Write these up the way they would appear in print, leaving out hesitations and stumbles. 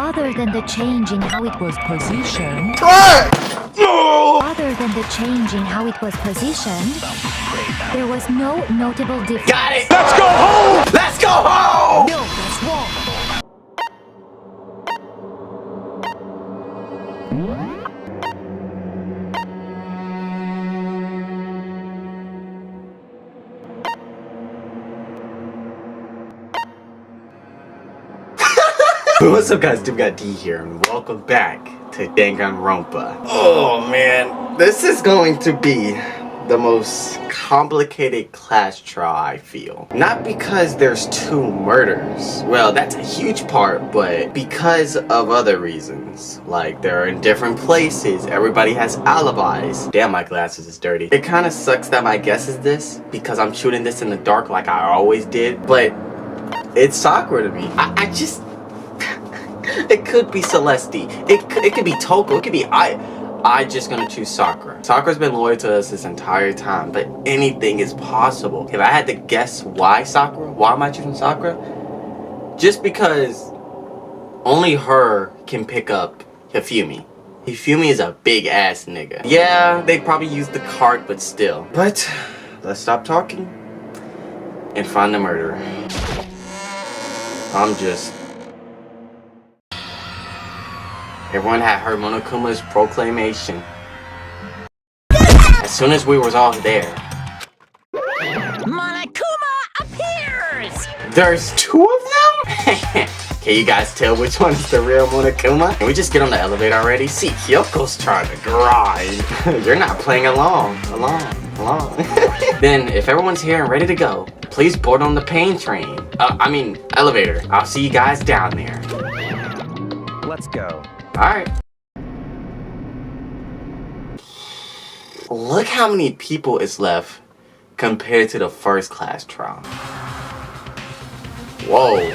Other than the change in how it was positioned. Other than the change in how it was positioned, there was no notable difference. Got it! Let's go home! Let's go home! No, that's wrong. What's up guys, DemiGodDee here and welcome back to Danganronpa. Oh man, this is going to be the most complicated class trial I feel. Not because there's two murders, well that's a huge part, but because of other reasons. Like they're in different places, everybody has alibis. Damn, my glasses is dirty. It kind of sucks that my guess is this because I'm shooting this in the dark like I always did, but it's Sakura to me. I just... It could be Celeste. It could be Toko. It could be I just gonna choose Sakura. Sakura's been loyal to us this entire time, but anything is possible. If I had to guess why Sakura, why am I choosing Sakura? Just because only her can pick up Hifumi. Hifumi is a big ass nigga. Yeah, they probably used the cart, but still. But let's stop talking and find the murderer. Everyone had heard Monokuma's proclamation. As soon as we was all there. Monokuma appears! There's two of them? Can you guys tell which one is the real Monokuma? Can we just get on the elevator already? See, Hyoko's trying to grind. You're not playing along. Then, if everyone's here and ready to go, please board on the pain train. Elevator. I'll see you guys down there. Let's go. Alright. Look how many people is left compared to the first class trial. Whoa.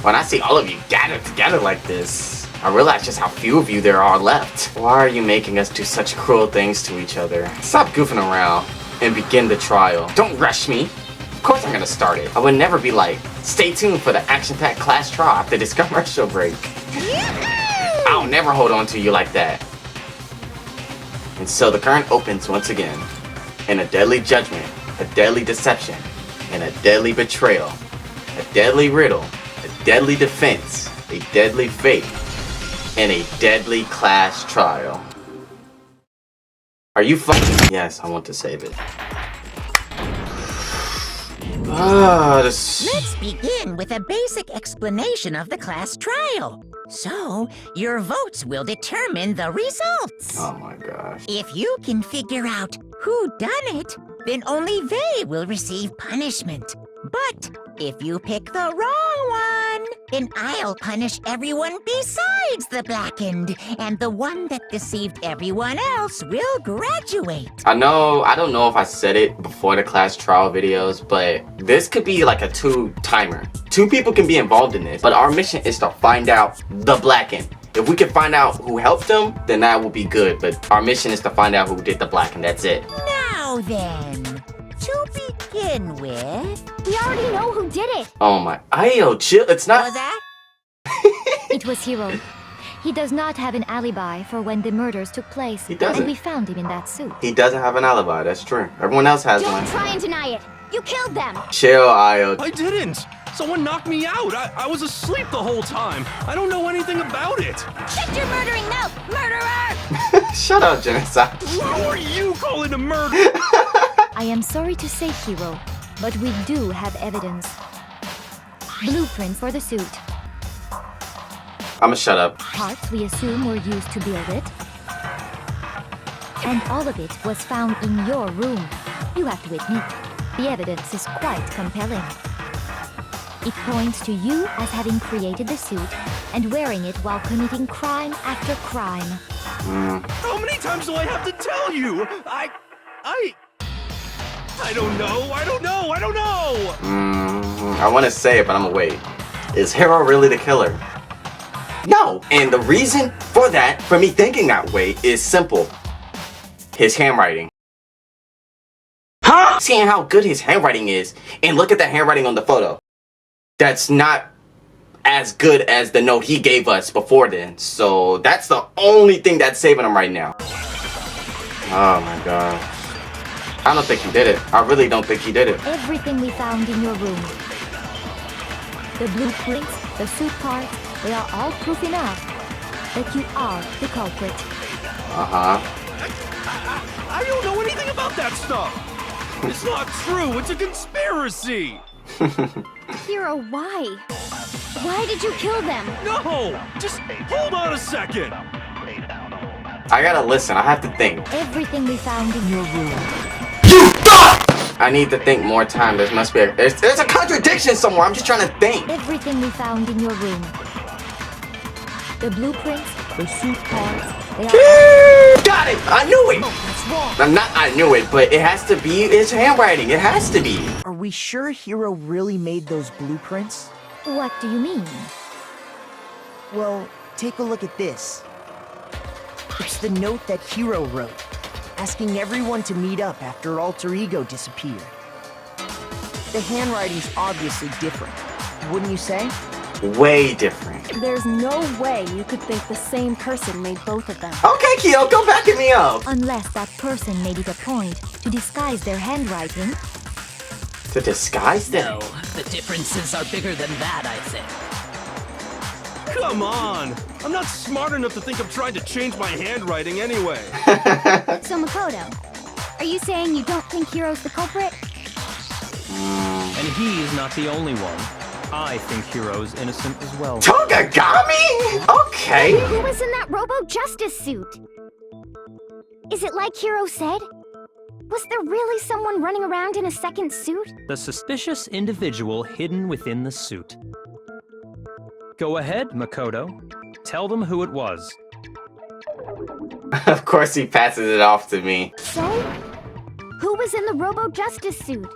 When I see all of you gathered together like this, I realize just how few of you there are left. Why are you making us do such cruel things to each other? Stop goofing around and begin the trial. Don't rush me. Of course I'm gonna start it. I would never be like, stay tuned for the action-packed class trial after this commercial break. I'll never hold on to you like that. And so the current opens once again. In a deadly judgment, a deadly deception, and a deadly betrayal. A deadly riddle, a deadly defense, a deadly fate, and a deadly class trial. Are you fucking... Yes, I want to save it. Let's begin with a basic explanation of the class trial. So, your votes will determine the results. Oh my gosh. If you can figure out who done it, then only they will receive punishment. But if you pick the wrong one, then I'll punish everyone besides the blackened, and the one that deceived everyone else will graduate. I don't know if I said it before the class trial videos, but this could be like a two-timer. Two people can be involved in this, but our mission is to find out the blackened. If we can find out who helped them, then that will be good, but our mission is to find out who did the blackened, that's it. Now then, to begin with... We already know who did it. Oh my... Ayo, chill, it's not... Was that? It was Hiro. He does not have an alibi for when the murders took place. He doesn't. And we found him in that suit. He doesn't have an alibi, that's true. Everyone else has one. Don't try and deny it. You killed them. Chill, Ayo. I didn't! Someone knocked me out! I was asleep the whole time! I don't know anything about it! Shut your murdering mouth, murderer! Shut up, Genocide. Who are you calling a murder? I am sorry to say, Hiro, but we do have evidence. Blueprints for the suit. I'ma shut up. Parts we assume were used to build it. And all of it was found in your room. You have to admit, the evidence is quite compelling. It points to you as having created the suit and wearing it while committing crime after crime. How many times do I have to tell you? I don't know. I want to say it, but I'm gonna wait. Is Hiro really the killer? No. And the reason for that, for me thinking that way, is simple. His handwriting. Huh? Seeing how good his handwriting is, and look at the handwriting on the photo. That's not as good as the note he gave us before then. So that's the only thing that's saving him right now. Oh my god. I don't think he did it. I really don't think he did it. Everything we found in your room. The blueprints, the suit parts, they are all proof enough that you are the culprit. Uh-huh. I don't know anything about that stuff. It's not true. It's a conspiracy. Hero, why? Why did you kill them? No, just hold on a second. I gotta listen. I have to think. Everything we found in your room. You thought! I need to think more time. There must be there's a contradiction somewhere. I'm just trying to think. Everything we found in your room. The blueprints, the suit parts, they are... Got it! I knew it! What's wrong? I'm not I knew it, but it has to be his handwriting. It has to be. Are we sure Hero really made those blueprints? What do you mean? Well, take a look at this. It's the note that Hero wrote, asking everyone to meet up after Alter Ego disappeared. The handwriting's obviously different, wouldn't you say? Way different. There's no way you could think the same person made both of them. Okay, Kyoko, backing me up. Unless that person made it a point to disguise their handwriting. To disguise them? No, the differences are bigger than that, I think. Come on. I'm not smart enough to think I'm trying to change my handwriting anyway. So Makoto, are you saying you don't think Hiro's the culprit? And he is not the only one. I think Hiro's innocent as well. Togagami? Okay. Who was in that Robo-Justice suit? Is it like Hiro said? Was there really someone running around in a second suit? The suspicious individual hidden within the suit. Go ahead, Makoto. Tell them who it was. Of course he passes it off to me. So? Who was in the Robo-Justice suit?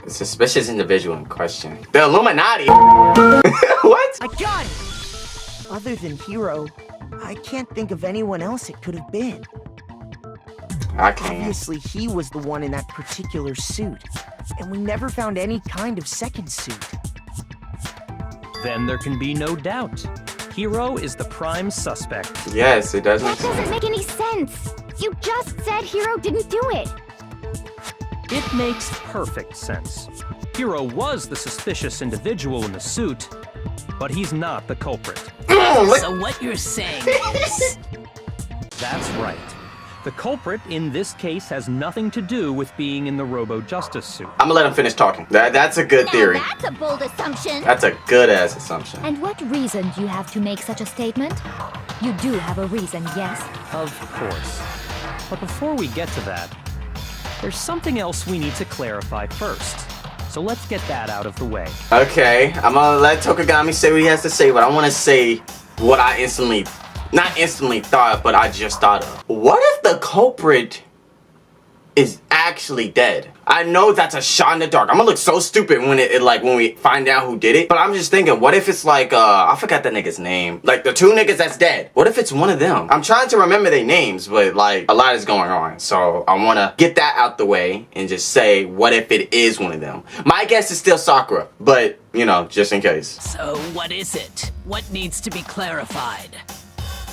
The suspicious individual in question. The Illuminati? What? I got it! Other than Hero, I can't think of anyone else it could have been. I can't. Obviously, he was the one in that particular suit, and we never found any kind of second suit. Then there can be no doubt. Hiro is the prime suspect. Yes, it doesn't. That doesn't make any sense. You just said Hiro didn't do it. It makes perfect sense. Hiro was the suspicious individual in the suit, but he's not the culprit. So what you're saying is... That's right. The culprit in this case has nothing to do with being in the Robo-Justice suit. I'm gonna let him finish talking. That's a good theory. Now that's a bold assumption. That's a good-ass assumption. And what reason do you have to make such a statement? You do have a reason, yes? Of course. But before we get to that, there's something else we need to clarify first. So let's get that out of the way. Okay, I'm gonna let Tokagami say what he has to say, but I want to say what I not instantly thought, but I just thought of. What if the culprit is actually dead? I know that's a shot in the dark. I'm gonna look so stupid when when we find out who did it. But I'm just thinking, what if it's like I forgot the nigga's name. Like the two niggas that's dead. What if it's one of them? I'm trying to remember their names, but like a lot is going on. So I wanna get that out the way and just say, what if it is one of them? My guess is still Sakura, but you know, just in case. So what is it? What needs to be clarified?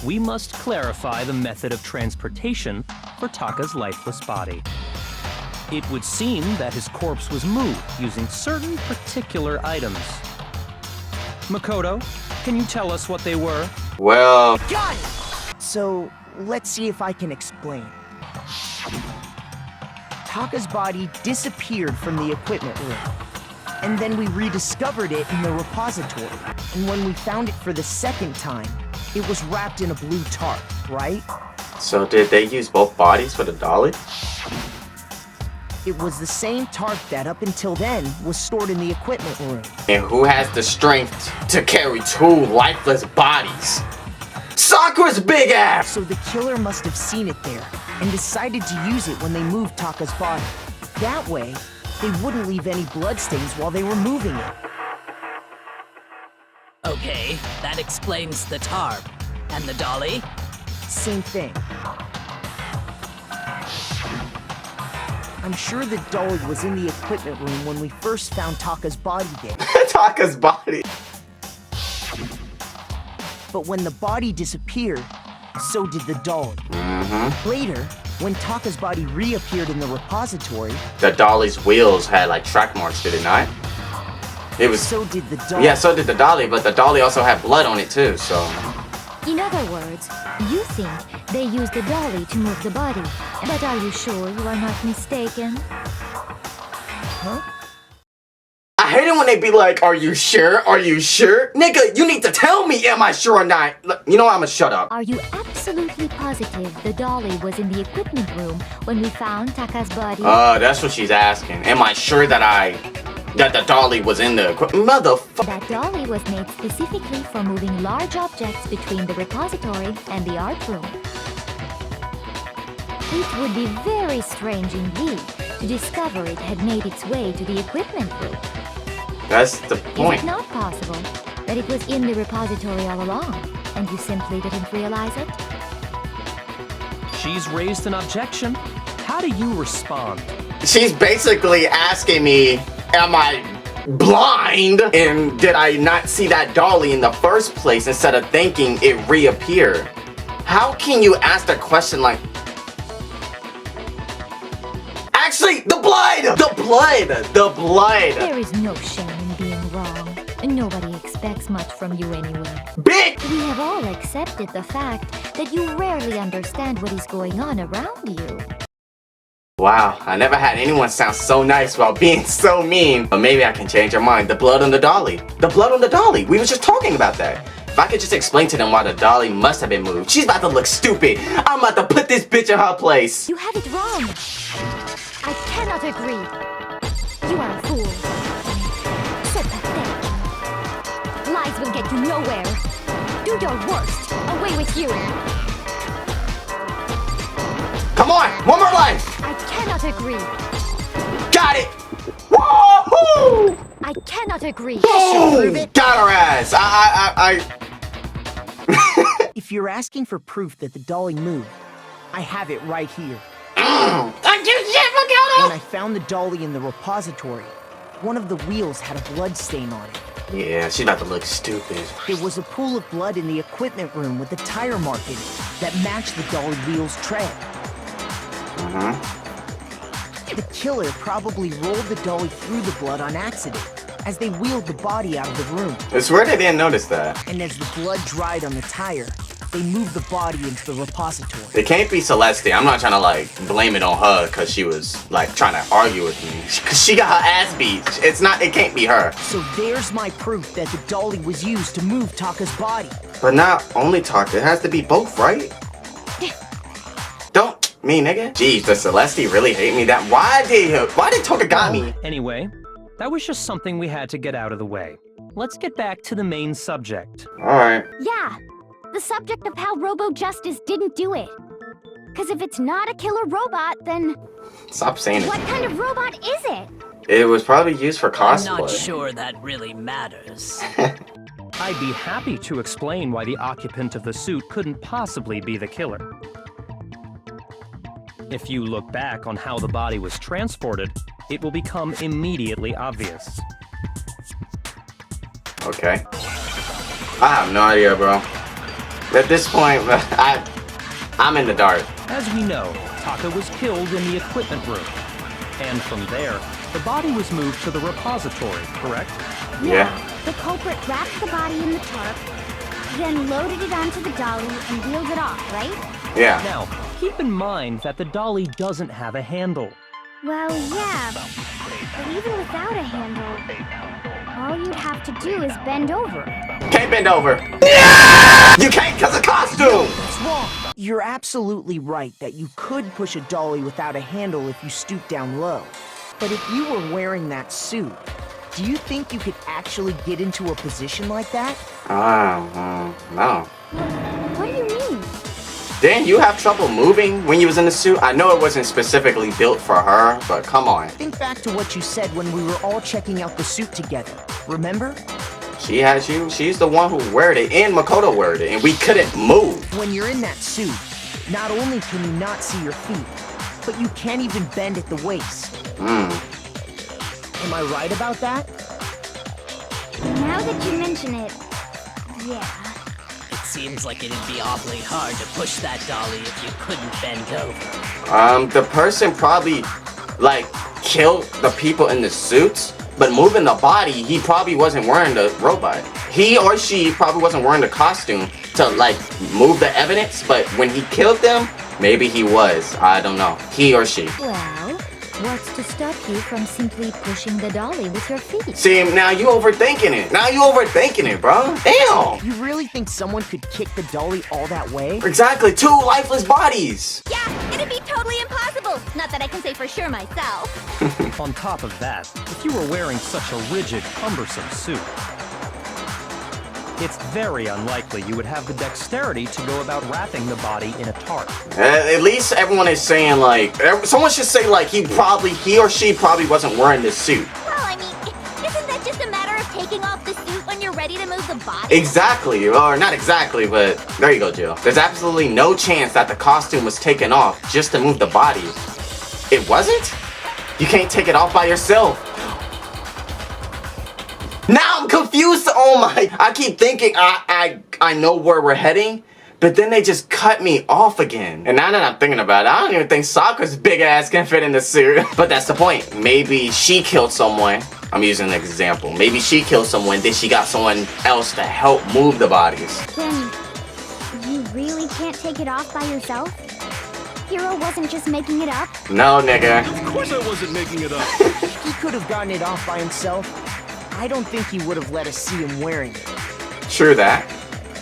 We must clarify the method of transportation for Taka's lifeless body. It would seem that his corpse was moved using certain particular items. Makoto, can you tell us what they were? Well, Got it! So, let's see if I can explain. Taka's body disappeared from the equipment room, and then we rediscovered it in the repository. And when we found it for the second time, it was wrapped in a blue tarp, right? so did they use both bodies for the dolly? It was the same tarp that, up until then, was stored in the equipment room. And who has the strength to carry two lifeless bodies? Sakura's big ass! So the killer must have seen it there, and decided to use it when they moved Taka's body. That way, they wouldn't leave any bloodstains while they were moving it. Okay, that explains the tarp. And the dolly? Same thing. I'm sure the dolly was in the equipment room when we first found Taka's body there. Taka's body. But when the body disappeared, so did the dolly. Later, when Taka's body reappeared in the repository, The dolly's wheels had like track marks, did it not? It was. so did the dolly. Yeah, so did the dolly, but the dolly also had blood on it too, so. In other words, you think they used the dolly to move the body. But are you sure you are not mistaken? I hate it when they be like, are you sure? Are you sure? Nigga, you need to tell me, am I sure or not? Look, you know what, I'ma shut up. Are you absolutely positive the dolly was in the equipment room when we found Taka's body? That's what she's asking. Am I sure that the dolly was in the motherfucker? That dolly was made specifically for moving large objects between the repository and the art room. It would be very strange indeed to discover it had made its way to the equipment room. That's the Is point. it not possible that it was in the repository all along, and you simply didn't realize it? She's raised an objection. How do you respond? She's basically asking me, am I blind? And did I not see that dolly in the first place instead of thinking it reappeared? How can you ask the question like... Actually, the blood! The blood! The blood! There is no shame in being wrong. Nobody expects much from you anyway. Bitch! We have all accepted the fact that you rarely understand what is going on around you. Wow, I never had anyone sound so nice while being so mean. But maybe I can change your mind. The blood on the dolly. The blood on the dolly. We were just talking about that. If I could just explain to them why the dolly must have been moved. She's about to look stupid. I'm about to put this bitch in her place. You have it wrong. I cannot agree. You are a fool. So pathetic. Lies will get you nowhere. Do your worst. Away with you. Come on, one more life. I cannot agree. Got it. Woohoo! I cannot agree. Boom! Got her ass. If you're asking for proof that the dolly moved, I have it right here. When I found the dolly in the repository, one of the wheels had a blood stain on it. Yeah, she's about to look stupid. There was a pool of blood in the equipment room with a tire mark in it that matched the dolly wheel's tread. The killer probably rolled the dolly through the blood on accident as they wheeled the body out of the room. It's weird they didn't notice that. And as the blood dried on the tire, they moved the body into the repository. It can't be Celeste. I'm not trying to like blame it on her because she was like trying to argue with me. Cause she got her ass beat. It can't be her. So there's my proof that the dolly was used to move Taka's body. But not only Taka, it has to be both, right? Don't me, nigga. Jeez, does Celeste really hate me that? Why did Taka got me? Anyway, that was just something we had to get out of the way. Let's get back to the main subject. Alright. Yeah, the subject of how Robo Justice didn't do it. Because if it's not a killer robot, then Stop saying what it. kind of robot is it? It was probably used for cosplay. I'm not sure that really matters. I'd be happy to explain why the occupant of the suit couldn't possibly be the killer. If you look back on how the body was transported, it will become immediately obvious. Okay. I have no idea, bro. At this point, I'm in the dark. As we know, Taka was killed in the equipment room. And from there, the body was moved to the repository, correct? Yeah. The culprit wrapped the body in the tarp, then loaded it onto the dolly and wheeled it off, right? Yeah. Now, keep in mind that the dolly doesn't have a handle. Well, yeah, but even without a handle, all you'd have to do is bend over. Can't bend over. Yeah! You can't because of costume! That's wrong. You're absolutely right that you could push a dolly without a handle if you stoop down low. But if you were wearing that suit, do you think you could actually get into a position like that? No. What do you mean? Didn't you have trouble moving when you was in the suit? I know it wasn't specifically built for her, but come on. Think back to what you said when we were all checking out the suit together. Remember? She has you. She's the one who wore it, and Makoto wore it, and we couldn't move. When you're in that suit, not only can you not see your feet, but you can't even bend at the waist. Am I right about that? Now that you mention it, yeah. It's seems like it'd be awfully hard to push that dolly if you couldn't bend over. The person probably, like, killed the people in the suits, but moving the body, he probably wasn't wearing the robot. He or she probably wasn't wearing the costume to, like, move the evidence, but when he killed them, maybe he was. I don't know. He or she. Well, what's to stop you from simply pushing the dolly with your feet? See, now you overthinking it. Now you overthinking it, bro. Damn. You really think someone could kick the dolly all that way? Exactly. 2 lifeless bodies. Yeah, it'd be totally impossible. Not that I can say for sure myself. On top of that, if you were wearing such a rigid, cumbersome suit, it's very unlikely you would have the dexterity to go about wrapping the body in a tarp. At least everyone is saying, like, someone should say, like, he or she probably wasn't wearing this suit. Well, I mean, isn't that just a matter of taking off the suit when you're ready to move the body? Exactly, or not exactly, but there you go, Jill. There's absolutely no chance that the costume was taken off just to move the body. It wasn't? You can't take it off by yourself. Now I'm confused. Oh my! I keep thinking I know where we're heading, but then they just cut me off again. And now that I'm thinking about it, I don't even think Sakura's big ass can fit in the suit. But that's the point. Maybe she killed someone. I'm using an example. Maybe she killed someone, then she got someone else to help move the bodies. Then, you really can't take it off by yourself? Hero wasn't just making it up? No, nigga. Of course I wasn't making it up. He could have gotten it off by himself. I don't think he would have let us see him wearing it. True that.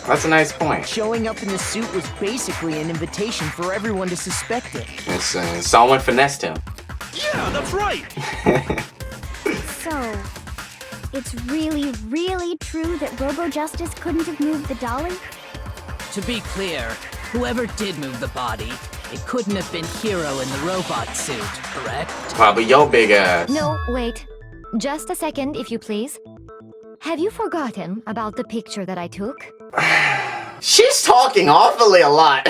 That's a nice point. Showing up in the suit was basically an invitation for everyone to suspect it. Someone finessed him. Yeah, that's right. So, it's really, really true that Robo-Justice couldn't have moved the dolly? To be clear, whoever did move the body, it couldn't have been Hero in the robot suit, correct? Probably your big ass. No, wait. Just a second, if you please. Have you forgotten about the picture that I took? She's talking awfully a lot.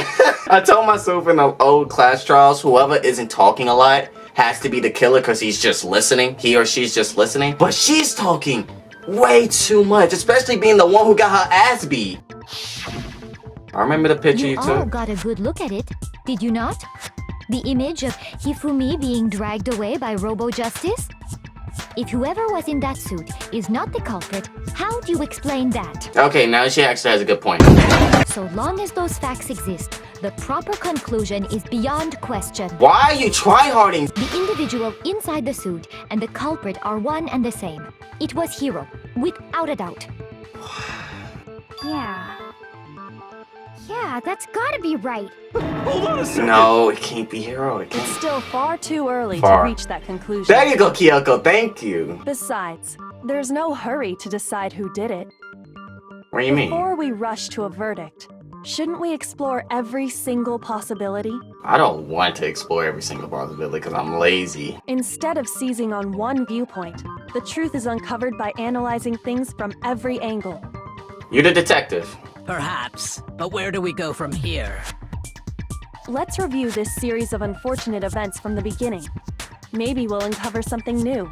I told myself in the old class trials, whoever isn't talking a lot has to be the killer because he's just listening. He or she's just listening. But she's talking way too much, especially being the one who got her ass beat. I remember the picture you You all took. got a good look at it, did you not? The image of Hifumi being dragged away by Robo-Justice? If whoever was in that suit is not the culprit, how do you explain that? Okay, now she actually has a good point. So long as those facts exist, the proper conclusion is beyond question. Why are you tryharding? The individual inside the suit and the culprit are one and the same. It was Hero, without a doubt. Yeah. Yeah, that's gotta be right. Hold on a second. No, it can't be Hero. It It's can't. still far too early Far. to reach that conclusion. There you go, Kyoko. Thank you. Besides, there's no hurry to decide who did it. What do you mean? Before we rush to a verdict, shouldn't we explore every single possibility? I don't want to explore every single possibility because I'm lazy. Instead of seizing on one viewpoint, the truth is uncovered by analyzing things from every angle. You're the detective. Perhaps, but where do we go from here? Let's review this series of unfortunate events from the beginning. Maybe we'll uncover something new.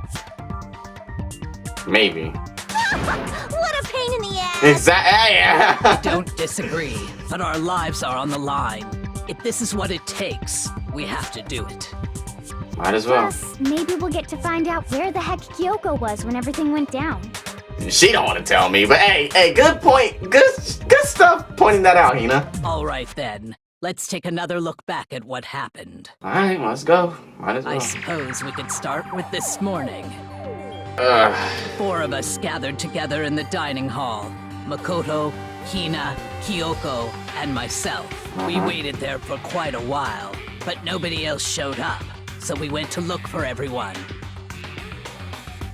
Maybe. What a pain in the ass! Exactly. Don't disagree, but our lives are on the line. If this is what it takes, we have to do it. Might as well. Plus, maybe we'll get to find out where the heck Kyoko was when everything went down. She don't want to tell me, but hey, good point. Good stuff pointing that out, Hina. All right then, let's take another look back at what happened. All right, let's go. Might as I well. suppose we could start with this morning. Ugh. 4 of us gathered together in the dining hall. Makoto, Hina, Kyoko, and myself. We waited there for quite a while, but nobody else showed up, so we went to look for everyone.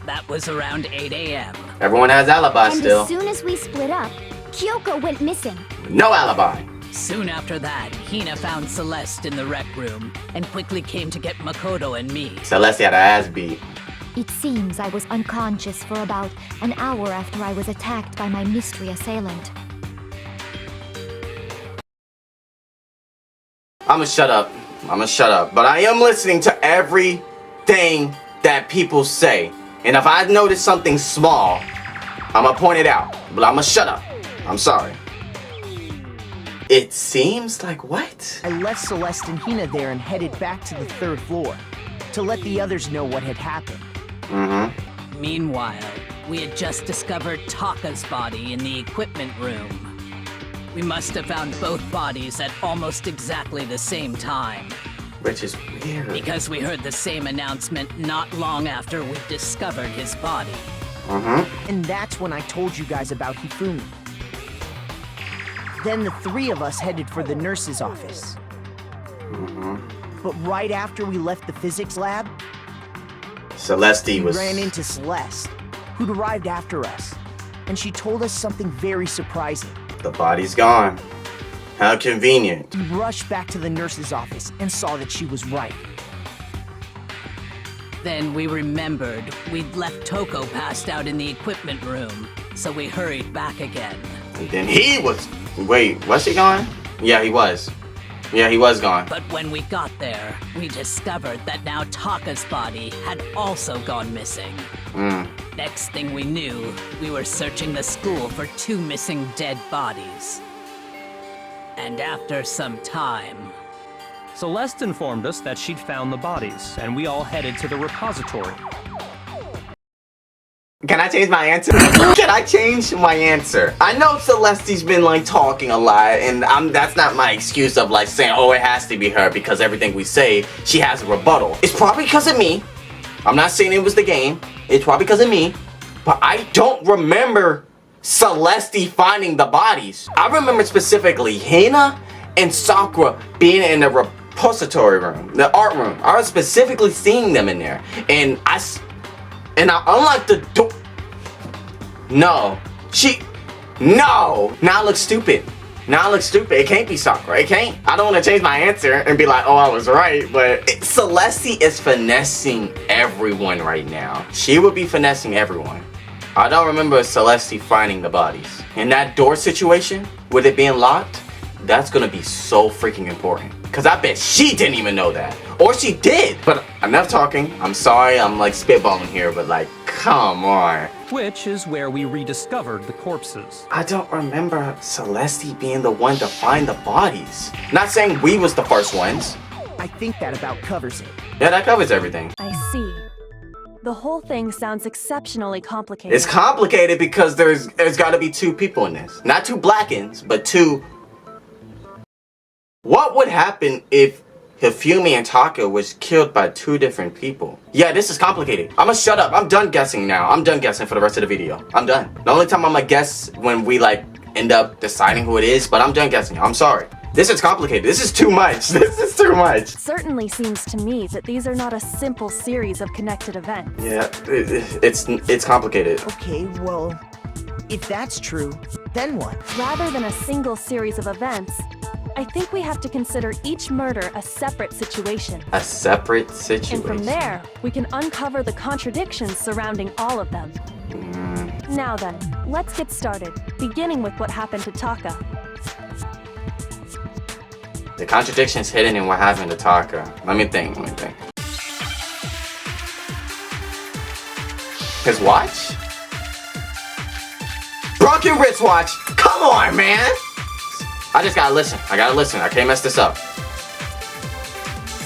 That was around 8 a.m. Everyone has alibi And still. as soon as we split up, Kyoko went missing. No alibi. Soon after that, Hina found Celeste in the rec room and quickly came to get Makoto and me. Celeste had her ass beat. It seems I was unconscious for about an hour after I was attacked by my mystery assailant. I'ma shut up. But I am listening to everything that people say. And if I notice something small, I'ma point it out. But I'ma shut up. I'm sorry. It seems like what? I left Celeste and Hina there and headed back to the 3rd floor to let the others know what had happened. Mm-hmm. Meanwhile, we had just discovered Taka's body in the equipment room. We must have found both bodies at almost exactly the same time. Which is weird. Because we heard the same announcement not long after we discovered his body. Mm-hmm. And that's when I told you guys about Hifumi. Then the 3 of us headed for the nurse's office. Mm-hmm. But right after we left the physics lab, Celeste was... we ran into Celeste, who'd arrived after us. And she told us something very surprising. The body's gone. How convenient. We rushed back to the nurse's office and saw that she was right. Then we remembered we'd left Toko passed out in the equipment room, so we hurried back again. And then he was... Wait, was he gone? Yeah, he was. Yeah, he was gone. But when we got there, we discovered that now Taka's body had also gone missing. Next thing we knew, we were searching the school for 2 missing dead bodies. And after some time... Celeste informed us that she'd found the bodies, and we all headed to the repository. Can I change my answer? Can I change my answer? I know Celeste's been like talking a lot, and that's not my excuse of like saying, oh, it has to be her because everything we say, she has a rebuttal. It's probably because of me. I'm not saying it was the game. It's probably because of me. But I don't remember Celeste finding the bodies. I remember specifically Hina and Sakura being in the repository room, the art room. I was specifically seeing them in there, and I unlocked the door. No. No! Now it looks stupid. Now it looks stupid. It can't be Sakura. It can't. I don't want to change my answer and be like, oh, I was right, but... Celeste is finessing everyone right now. She would be finessing everyone. I don't remember Celeste finding the bodies. In that door situation, with it being locked, that's gonna be so freaking important. Because I bet she didn't even know that. Or she did. But enough talking. I'm sorry, I'm like spitballing here, but like, come on. Which is where we rediscovered the corpses. I don't remember Celeste being the one to find the bodies. Not saying we was the first ones. I think that about covers it. Yeah, that covers everything. I see. The whole thing sounds exceptionally complicated. It's complicated because there's got to be 2 people in this. Not 2 Blackens, but 2... What would happen if Hifumi and Taka was killed by 2 different people? Yeah, this is complicated. I'm gonna shut up. I'm done guessing now. I'm done guessing for the rest of the video. I'm done. The only time I'm gonna guess when we like end up deciding who it is, but I'm done guessing. I'm sorry. This is complicated. This is too much. This is too much. It certainly seems to me that these are not a simple series of connected events. Yeah, it's complicated. Okay, well, if that's true, then what? Rather than a single series of events, I think we have to consider each murder a separate situation. A separate situation. And from there, we can uncover the contradictions surrounding all of them. Now then, let's get started, beginning with what happened to Taka. The contradictions hidden in what happened to Taka. Let me think. His watch? Broken wristwatch! Come on, man! I just gotta listen. I can't mess this up.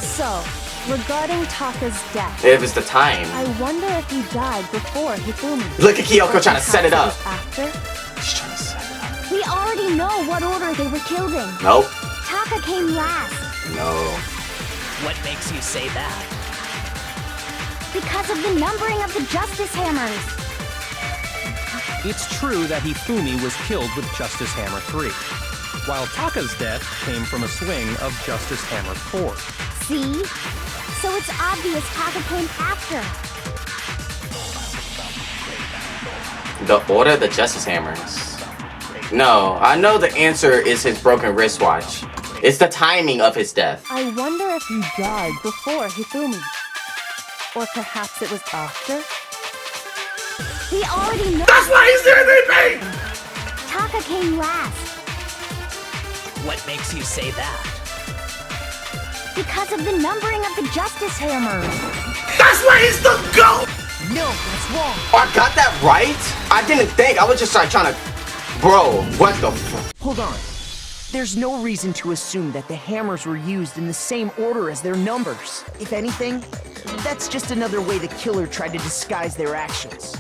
So, regarding Taka's death... It was the time. I wonder if he died before Hifumi. Look at Kyoko trying to set it up. After? She's trying to set it up. We already know what order they were killed in. Nope. Taka came last. No. What makes you say that? Because of the numbering of the Justice Hammers. It's true that Hifumi was killed with Justice Hammer 3, while Taka's death came from a swing of Justice Hammer 4. See? So it's obvious Taka came after. The order of the Justice Hammers. No, I know the answer is his broken wristwatch. It's the timing of his death. I wonder if he died before Hifumi. Or perhaps it was after? We already know. That's why he's doing anything! Taka came last. What makes you say that? Because of the numbering of the Justice Hammers. That's why he's the GOAT! No, that's wrong. I got that right? I didn't think. I was just like trying to... Bro, what the fuck? Hold on. There's no reason to assume that the hammers were used in the same order as their numbers. If anything, that's just another way the killer tried to disguise their actions.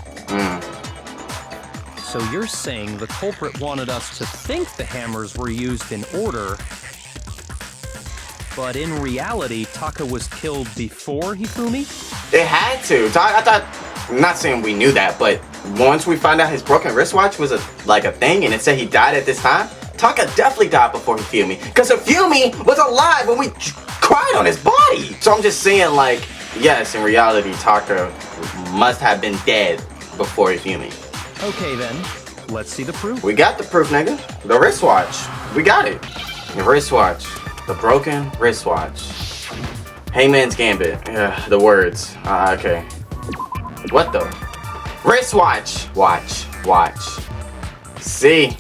So you're saying the culprit wanted us to think the hammers were used in order, but in reality, Taka was killed before Hifumi? It had to. I thought, I'm not saying we knew that, but once we found out his broken wristwatch was a thing and it said he died at this time, Taka definitely died before Hifumi. Because Hifumi was alive when we cried on his body. So I'm just saying, like, yes, in reality, Taka must have been dead before Hifumi. Okay then, let's see the proof. We got the proof, nigga. The wristwatch. We got it. The wristwatch. The broken wristwatch. Hangman's Gambit. The words. Okay. What the? Wristwatch. Watch. See?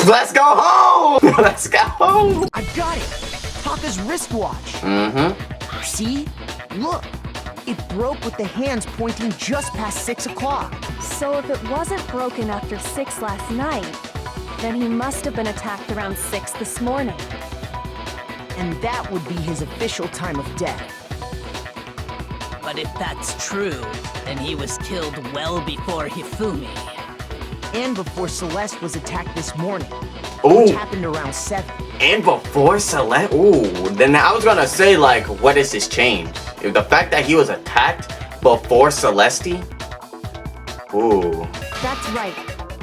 Let's go home! Let's go home! I got it! Taka's wristwatch. See? Look. It broke with the hands pointing just past 6 o'clock. So if it wasn't broken after 6 last night, then he must have been attacked around 6 this morning. And that would be his official time of death. But if that's true, then he was killed well before Hifumi. And before Celeste was attacked this morning. Ooh. Which happened around 7. And before Celeste? Ooh. Then I was gonna say, like, what is his change? If the fact that he was attacked before Celeste? Ooh. That's right.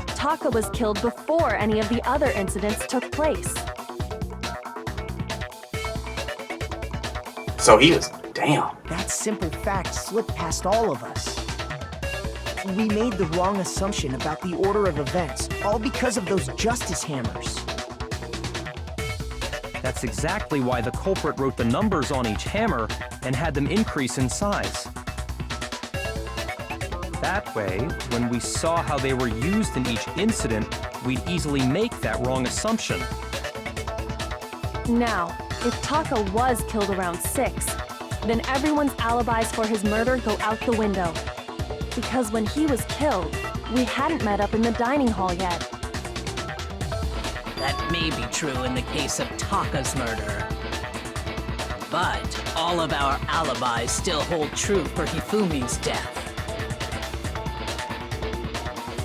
Taka was killed before any of the other incidents took place. So he was... Damn. That simple fact slipped past all of us. We made the wrong assumption about the order of events, all because of those justice hammers. That's exactly why the culprit wrote the numbers on each hammer and had them increase in size. That way, when we saw how they were used in each incident, we'd easily make that wrong assumption. Now, if Taka was killed around 6, then everyone's alibis for his murder go out the window. Because when he was killed, we hadn't met up in the dining hall yet. That may be true in the case of Taka's murder. But all of our alibis still hold true for Hifumi's death.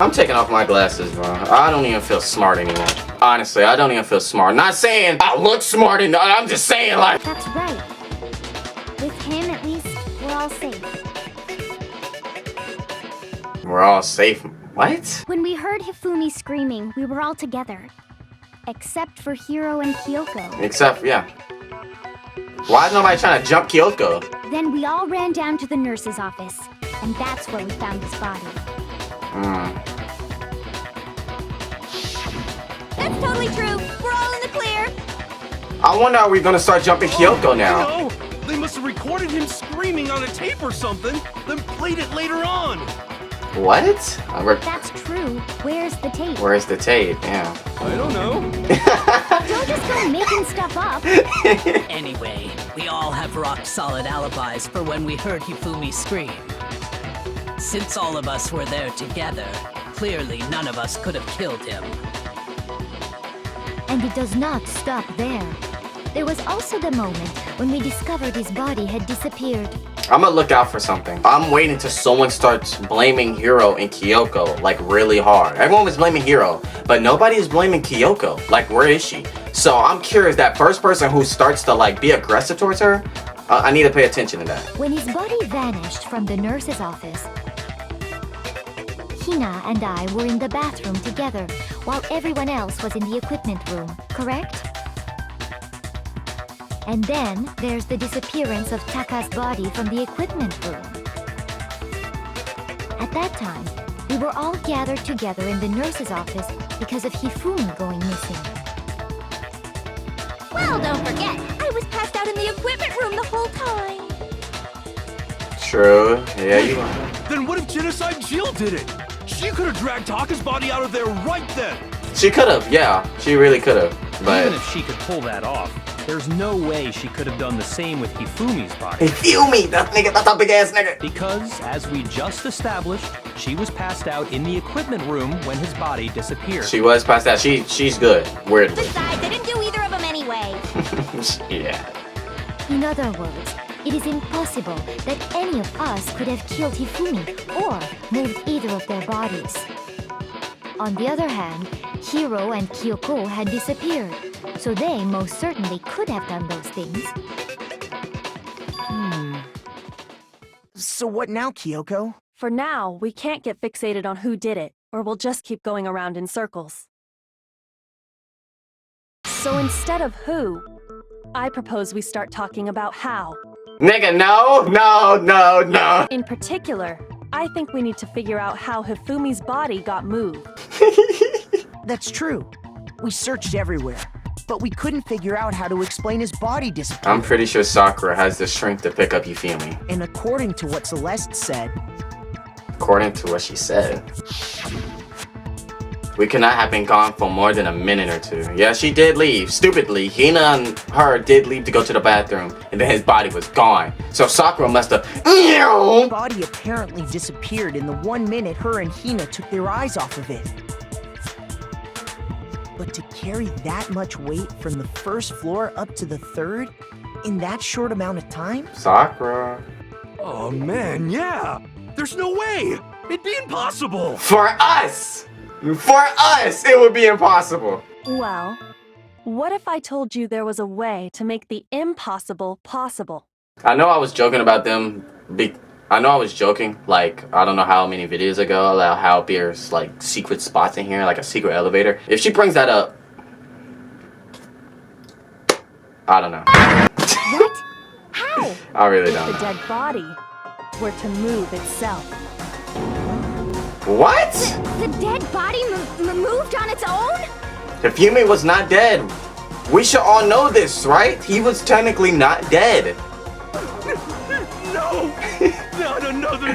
I'm taking off my glasses, bro. I don't even feel smart anymore. Honestly, I don't even feel smart. Not saying I look smart, and I'm just saying, like... That's right. With him, at least, we're all safe. We're all safe. What? When we heard Hifumi screaming, we were all together. Except for Hiro and Kyoko. Except, yeah. Why is nobody trying to jump Kyoko? Then we all ran down to the nurse's office. And that's where we found his body. That's totally true. We're all in the clear. I wonder, are we gonna start jumping Kyoko now? No! They must have recorded him screaming on a tape or something, then played it later on. What? That's true. Where's the tape? Where's the tape? Yeah. I don't know. Don't just go making stuff up. Anyway, we all have rock-solid alibis for when we heard Hifumi scream. Since all of us were there together, clearly none of us could have killed him. And it does not stop there. There was also the moment when we discovered his body had disappeared. I'm gonna look out for something. I'm waiting till someone starts blaming Hiro and Kyoko, like, really hard. Everyone was blaming Hiro, but nobody is blaming Kyoko. Like, where is she? So I'm curious, that first person who starts to, like, be aggressive towards her, I need to pay attention to that. When his body vanished from the nurse's office, Hina and I were in the bathroom together, while everyone else was in the equipment room, correct? And then there's the disappearance of Taka's body from the equipment room. At that time, we were all gathered together in the nurse's office because of Hifumi going missing. Well, don't forget, I was passed out in the equipment room the whole time. True. Yeah, you are. Then what if Genocide Jill did it? She could have dragged Taka's body out of there right then. She could have, yeah. She really could have. But even if she could pull that off, There's no way she could have done the same with Hifumi's body. Hifumi, that nigga, that's a big ass nigga. Because, as we just established, she was passed out in the equipment room when his body disappeared. She was passed out. She's good. Weirdly. Besides, I didn't do either of them anyway. Yeah. In other words, it is impossible that any of us could have killed Hifumi or moved either of their bodies. On the other hand, Hiro and Kyoko had disappeared, so they most certainly could have done those things. So what now, Kyoko? For now, we can't get fixated on who did it, or we'll just keep going around in circles. So instead of who, I propose we start talking about how. Nigga, no. In particular, I think we need to figure out how Hifumi's body got moved. That's true. We searched everywhere, but we couldn't figure out how to explain his body disappearing. I'm pretty sure Sakura has the strength to pick up Hifumi. And according to what Celeste said, According to what she said, we could not have been gone for more than a minute or two. Yeah, she did leave. Stupidly, Hina and her did leave to go to the bathroom, and then his body was gone. So Sakura must have... his body apparently disappeared in the 1 minute her and Hina took their eyes off of it. But to carry that much weight from the first floor up to the third in that short amount of time? Sakura. Oh man, yeah! There's no way! It'd be impossible! For us! For us, it would be impossible. Well, what if I told you there was a way to make the impossible possible? I know I was joking about them. I know I was joking, like, I don't know how many videos ago, about how there's, like, secret spots in here, like a secret elevator. If she brings that up, I don't know. What? How? I really If don't the know. dead body were to move itself. What? The dead body moved on its own? Hifumi was not dead. We should all know this, right? He was technically not dead. No! Not another...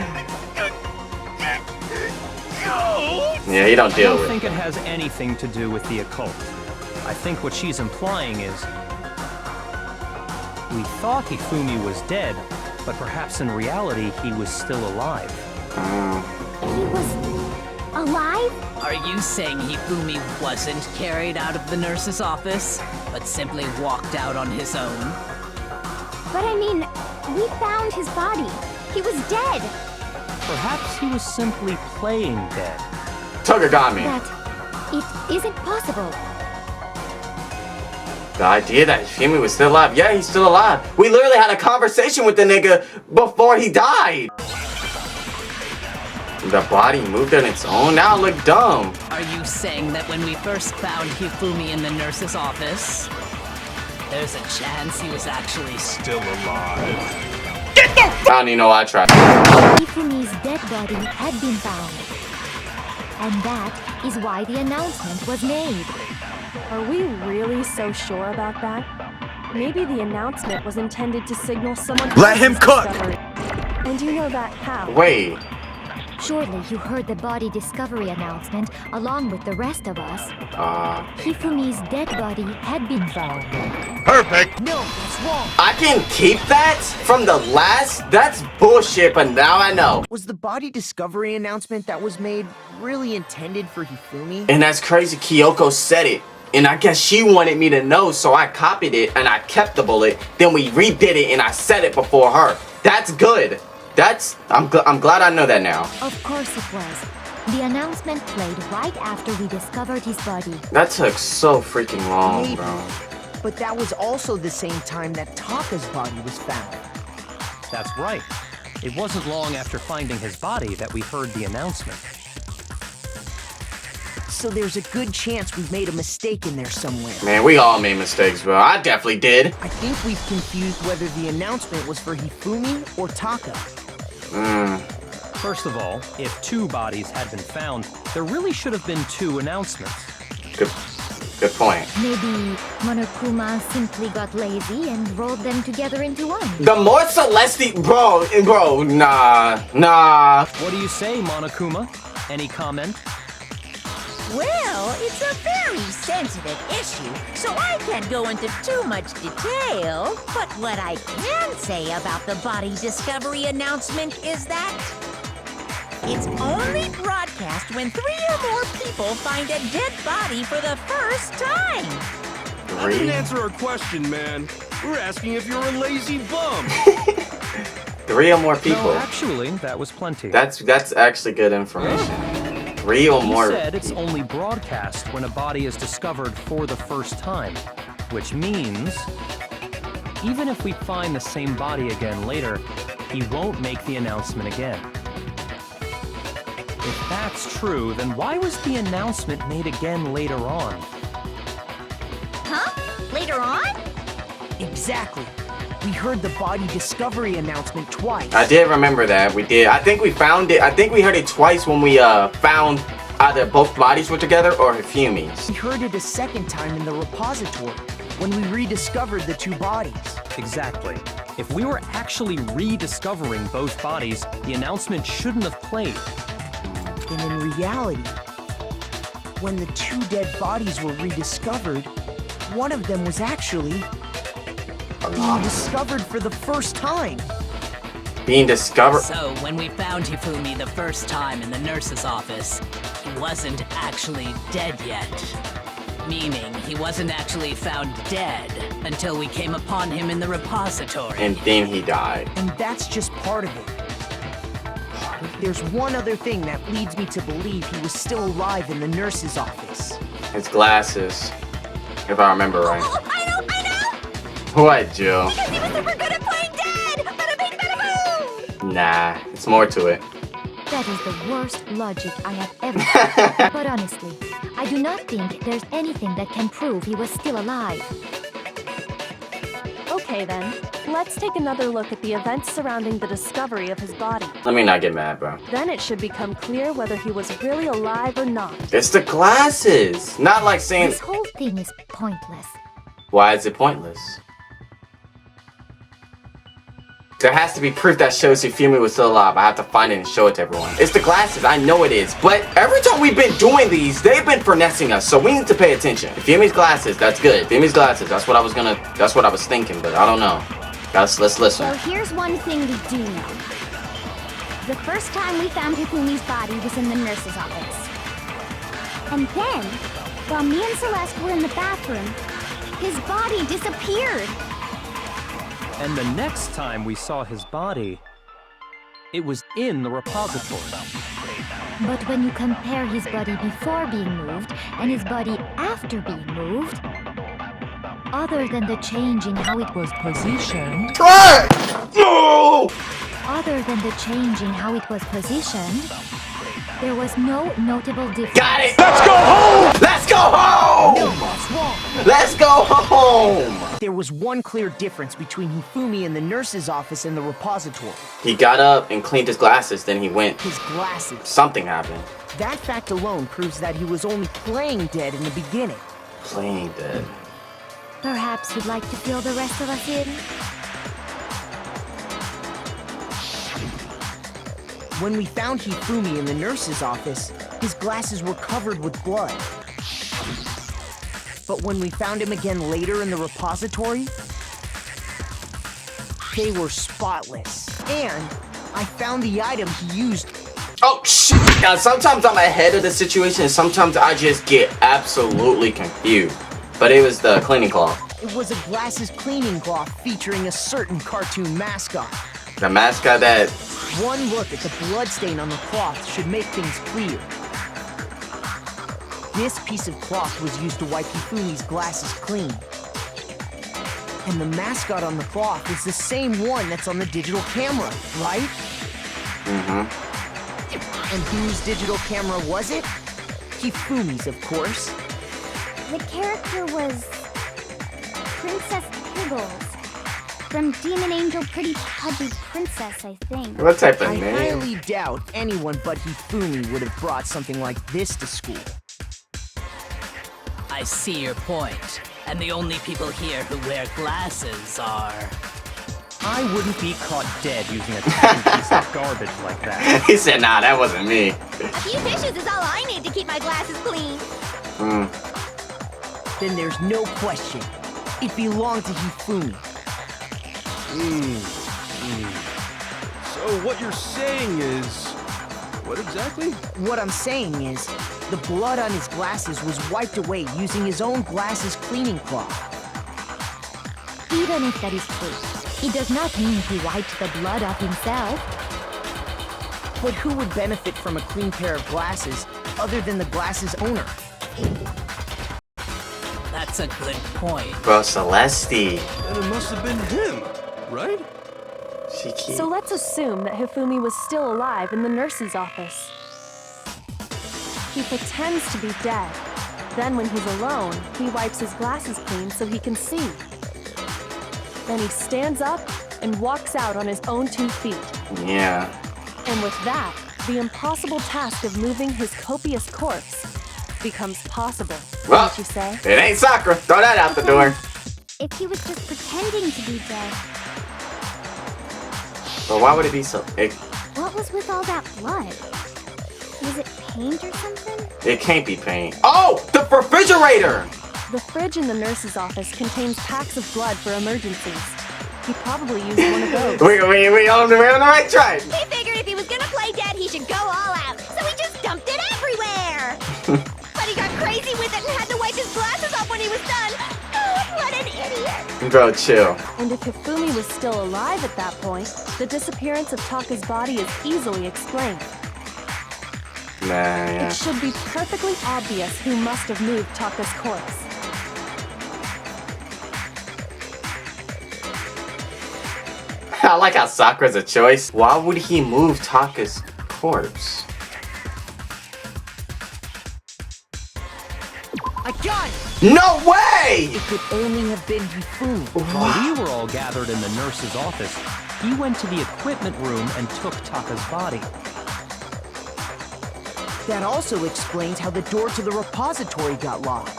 No! Yeah, he don't I deal don't with think it. it has anything to do with the occult. I think what she's implying is... we thought Hifumi was dead, but perhaps in reality he was still alive. He was alive? Are you saying Hifumi wasn't carried out of the nurse's office, but simply walked out on his own? But I mean, we found his body. He was dead. Perhaps he was simply playing dead. Togagami. That it isn't possible. The idea that Hifumi was still alive. Yeah, he's still alive. We literally had a conversation with the nigga before he died. The body moved on its own? Now I look dumb. Are you saying that when we first found Hifumi in the nurse's office, there's a chance he was actually still alive? I don't even know why I tried. Hifumi's dead body had been found. And that is why the announcement was made. Are we really so sure about that? Maybe the announcement was intended to signal someone Let him else's cook! discovery. And you know that how? Wait. Surely you heard the body discovery announcement along with the rest of us. Hifumi's dead body had been found. Perfect! no, that's wrong. I can keep that from the last? That's bullshit, but now I know. Was the body discovery announcement that was made really intended for Hifumi? And that's crazy, Kyoko said it. And I guess she wanted me to know, so I copied it and I kept the bullet. Then we redid it and I said it before her. That's good. I'm glad I know that now. Of course it was. The announcement played right after we discovered his body. That took so freaking long, Maybe. bro. But that was also the same time that Taka's body was found. That's right. It wasn't long after finding his body that we heard the announcement. So there's a good chance we've made a mistake in there somewhere. Man, we all made mistakes, bro. I definitely did. I think we've confused whether the announcement was for Hifumi or Taka. First of all, if 2 bodies had been found, there really should have been 2 announcements. Good point. Maybe Monokuma simply got lazy and rolled them together into one. The more Celesti, bro, nah. What do you say, Monokuma? Any comment? Well, it's a very sensitive issue, so I can't go into too much detail. But what I can say about the body discovery announcement is that it's only broadcast when 3 or more people find a dead body for the first time. I didn't answer our question, man. We're asking if you're a lazy bum. 3 or more people. No, actually, that was plenty. That's actually good information. 3 or more. He said it's only broadcast when a body is discovered for the first time, which means even if we find the same body again later, he won't make the announcement again. If that's true, then why was the announcement made again later on? Huh? Later on? Exactly. We heard the body discovery announcement twice. I did remember that. We did. I think we found it. I think we heard it twice when we found either both bodies were together or Hifumi's. We heard it a second time in the repository when we rediscovered the 2 bodies. Exactly. If we were actually rediscovering both bodies, the announcement shouldn't have played. And in reality, when the 2 dead bodies were rediscovered, one of them was actually being discovered for the first time. Being discovered. So, when we found Hifumi the first time in the nurse's office, he wasn't actually dead yet. Meaning, he wasn't actually found dead until we came upon him in the repository. And then he died. And that's just part of it. There's one other thing that leads me to believe he was still alive in the nurse's office. His glasses. If I remember right. Oh, I know! What, Jill? Because he was super good at playing dead! Bada bing, bada boom! Nah, it's more to it. That is the worst logic I have ever heard. But honestly, I do not think there's anything that can prove he was still alive. Okay then, let's take another look at the events surrounding the discovery of his body. Let me not get mad, bro. Then it should become clear whether he was really alive or not. It's the glasses. Not like saying. This whole thing is pointless. Why is it pointless? There has to be proof that shows Hifumi was still alive. I have to find it and show it to everyone. It's the glasses, I know it is. But every time we've been doing these, they've been finessing us, so we need to pay attention. Hifumi's glasses, that's good. Hifumi's glasses, that's what I was thinking, but I don't know. Let's listen. Well, here's one thing we do know. The first time we found Hifumi's body was in the nurse's office. And then, while me and Celeste were in the bathroom, his body disappeared. And the next time we saw his body, it was in the repository. But when you compare his body before being moved and his body after being moved, other than the change in how it was positioned... No! Other than the change in how it was positioned, there was no notable difference. Got it! Let's go home! Let's go home! No, what's wrong? Let's go home! There was one clear difference between Hifumi in the nurse's office and the repository. He got up and cleaned his glasses, then he went. His glasses. Something happened. That fact alone proves that he was only playing dead in the beginning. Playing dead. Perhaps you'd like to fill the rest of us in? When we found Hifumi in the nurse's office, his glasses were covered with blood. But when we found him again later in the repository, they were spotless. And I found the item he used. Oh, shit! Now, sometimes I'm ahead of the situation, and sometimes I just get absolutely confused. But it was the cleaning cloth. It was a glasses cleaning cloth featuring a certain cartoon mascot. The mascot that... One look at the bloodstain on the cloth should make things clear. This piece of cloth was used to wipe Hifumi's glasses clean. And the mascot on the cloth is the same one that's on the digital camera, right? Mm-hmm. And whose digital camera was it? Hifumi's, of course. The character was Princess Piggles. From Demon Angel Pretty Pudgy Princess, I think. What type of I name? highly doubt anyone but Hifumi would have brought something like this to school. I see your point. And the only people here who wear glasses are... I wouldn't be caught dead using a tiny piece of garbage like that. He said, nah, that wasn't me. A few tissues is all I need to keep my glasses clean. Then there's no question. It belonged to Hifumi. So what you're saying is... What exactly? What I'm saying is, the blood on his glasses was wiped away using his own glasses cleaning cloth. Even if that is true, it does not mean he wiped the blood off himself. But who would benefit from a clean pair of glasses other than the glasses owner? That's a good point. Bro, Celeste. And it must have been him, right? So let's assume that Hifumi was still alive in the nurse's office. He pretends to be dead. Then when he's alone, he wipes his glasses clean so he can see. Then he stands up and walks out on his own 2 feet. Yeah. And with that, the impossible task of moving his copious corpse becomes possible. Well, Wouldn't you say? it ain't Sakura. Throw that out the door. If he was just pretending to be dead, But why would it be so... what was with all that blood? Was it paint or something? It can't be paint. Oh! The refrigerator! The fridge in the nurse's office contains packs of blood for emergencies. He probably used one of those. We on the right track. He figured if he was gonna play dead, he should go all out, so he just dumped it everywhere! But he got crazy with it and had to wipe his glasses off when he was done. Oh, what an idiot! Bro, chill. And if Hifumi was still alive at that point, the disappearance of Taka's body is easily explained. Nah, yeah. It should be perfectly obvious who must have moved Taka's corpse. I like how Sakura's a choice. Why would he move Taka's corpse? I got it! No way! It could only have been Hifumi. While we were all gathered in the nurse's office, he went to the equipment room and took Taka's body. That also explains how the door to the repository got locked.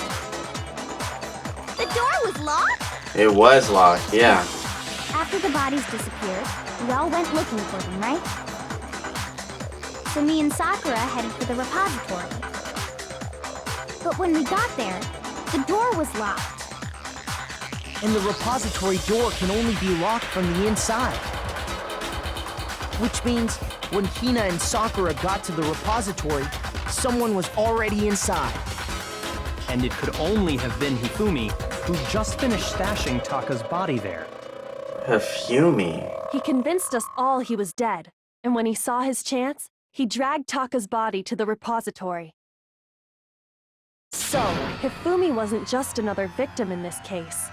The door was locked? It was locked, yeah. After the bodies disappeared, we all went looking for them, right? So me and Sakura headed for the repository. But when we got there, the door was locked. And the repository door can only be locked from the inside. Which means, when Hina and Sakura got to the repository, someone was already inside. And it could only have been Hifumi, who just finished stashing Taka's body there. Hifumi. He convinced us all he was dead, and when he saw his chance, he dragged Taka's body to the repository. So, Hifumi wasn't just another victim in this case.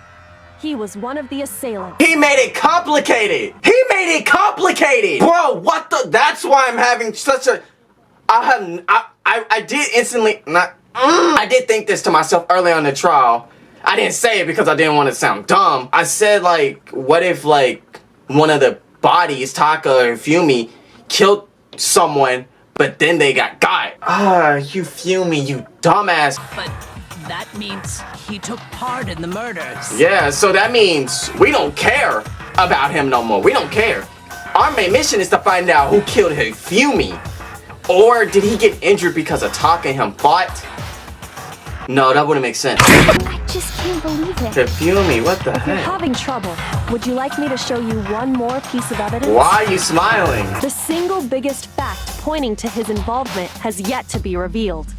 He was one of the assailants. He made it complicated! He made it complicated! Bro, what the... That's why I'm having such a... I did instantly... I did think this to myself early on the trial. I didn't say it because I didn't want to sound dumb. I said, like, what if, like, one of the bodies, Taka and Fumi, killed someone, but then they got. You Fumi, you dumbass. But that means he took part in the murders. Yeah, so that means we don't care about him no more. We don't care. Our main mission is to find out who killed Fumi. Or did he get injured because of Taka and him fought? No, that wouldn't make sense. I just can't believe it. Fumi, what the If you're heck? having trouble, would you like me to show you one more piece of evidence? Why are you smiling? The single biggest fact pointing to his involvement has yet to be revealed.